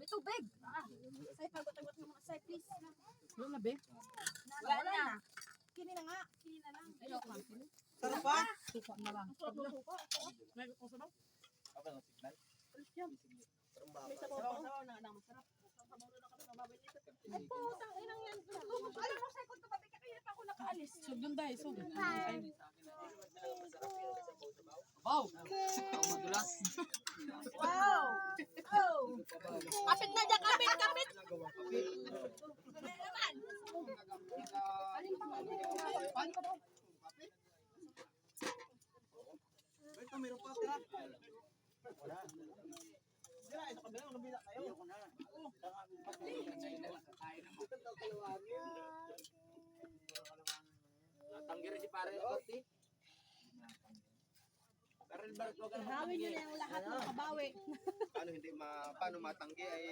May tubig. Say, pagot-agot ng mga say, please. Wala na, be? Wala na. Kini na nga. Kini na lang. Ayoko lang. Sarap ba? Suka na lang. Ang sarap ng suka. May kung sabaw? May sabaw na masarap. Ay po, tang inang yan. Alam mo, say, kung tumabi ka, kaya pa ako nakaalis. Sugdon tayo, sugdon. Wow! Ang madulas. Wow! Oh! Kapit na dyan, kapit, kapit! Naman! Ito, meron pa tira. Wala. Sira, ito kabila, kabila kayo. Ayoko na. Natanggi si pare Orti. Ihawin nyo na yung lahat ng kabawi. Paano hindi paano matanggi ay